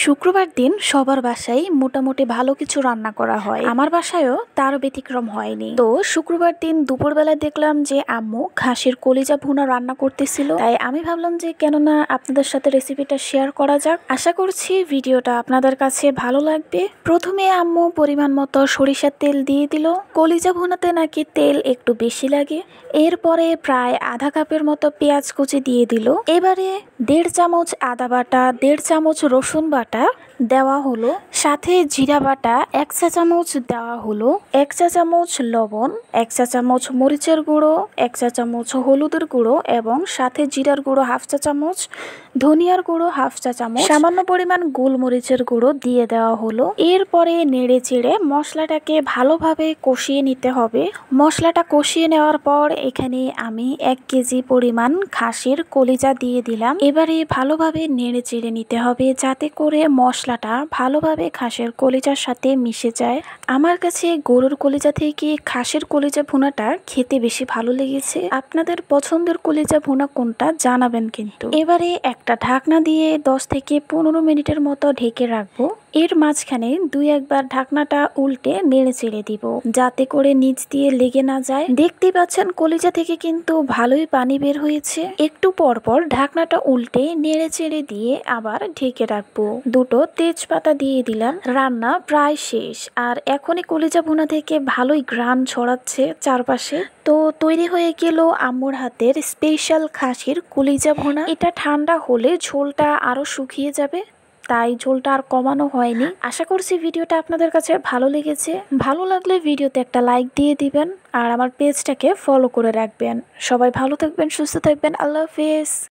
শুক্রবার দিন সবার বাসায় মোটামুটি ভালো কিছু রান্না করা হয়। আমার বাসায়ও তার ব্যতিক্রম হয়নি। তো শুক্রবার দিন দুপুরবেলা দেখলাম যে আম্মু খাসির কলিজা ভুনা রান্না করতেছিল, তাই আমি ভাবলাম যে কেননা আপনাদের সাথে রেসিপিটা শেয়ার করা যাক। আশা করছি ভিডিওটা আপনাদের কাছে ভালো লাগবে। প্রথমে আম্মু পরিমাণ মতো সরিষার তেল দিয়ে দিল। কলিজা ভুনাতে নাকি তেল একটু বেশি লাগে। এরপরে প্রায় আধা কাপের মতো পেঁয়াজ কুচি দিয়ে দিল। এবারে 1.5 চামচ আদা বাটা, 1.5 চামচ রসুন বাটা দেওয়া হলো, সাথে জিরা বাটা 1 চা চামচ দেওয়া হলো, 1 চা চামচ লবণ, 1 চা চামচ মরিচের গুঁড়ো, 1 চা চামচ হলুদের গুঁড়ো এবং সাথে জিরার গুঁড়ো 1/2 চা চামচ, ধনিয়ার গুঁড়ো 1/2 চা চামচ, সামান্য পরিমাণ গোলমরিচের গুঁড়ো দিয়ে দেওয়া হলো। এরপরে নেড়ে চেড়ে মশলাটাকে ভালোভাবে কষিয়ে নিতে হবে। মশলাটা কষিয়ে নেওয়ার পর এখানে আমি 1 কেজি পরিমাণ খাসির কলিজা দিয়ে দিলাম। এবারে ভালোভাবে নেড়ে চেড়ে নিতে হবে যাতে করে মশলাটা ভালোভাবে খাসির কলিজার সাথে মিশে যায়। আমার কাছে গরুর কলিজা থেকে খাসির কলিজা ভুনাটা খেতে বেশি ভালো লেগেছে। আপনাদের পছন্দের কলিজা ভুনা কোনটা জানাবেন কিন্তু। এবারে একটা ঢাকনা দিয়ে 10 থেকে 15 মিনিটের মতো ঢেকে রাখবো। এর মাঝখানে 2-1 বার ঢাকনাটা উল্টে নেড়ে চেড়ে দিব যাতে করে নিচ দিয়ে লেগে না যায়। দেখতে পাচ্ছেন কলিজা থেকে কিন্তু ভালোই পানি বের হয়েছে। একটু পর পর ঢাকনাটা উল্টে নেড়ে চেড়ে দিয়ে আবার ঢেকে রাখবো। 2টো তেজপাতা দিয়ে দিলাম। রান্না প্রায় শেষ, আর এখনই কলিজা ভুনা থেকে ভালোই ঘ্রাণ ছড়াচ্ছে চারপাশে। তো তৈরি হয়ে গেল আম্মুর হাতের স্পেশাল খাসির কলিজা ভুনা। এটা ঠান্ডা হলে ঝোলটা আরো শুকিয়ে যাবে, তাই ঝোলটা আর কমানো হয়নি। আশা করছি ভিডিওটা আপনাদের কাছে ভালো লেগেছে। ভালো লাগলে ভিডিওতে একটা লাইক দিয়ে দিবেন আর আমার পেজটাকে ফলো করে রাখবেন। সবাই ভালো থাকবেন, সুস্থ থাকবেন। আল্লাহ হাফেজ।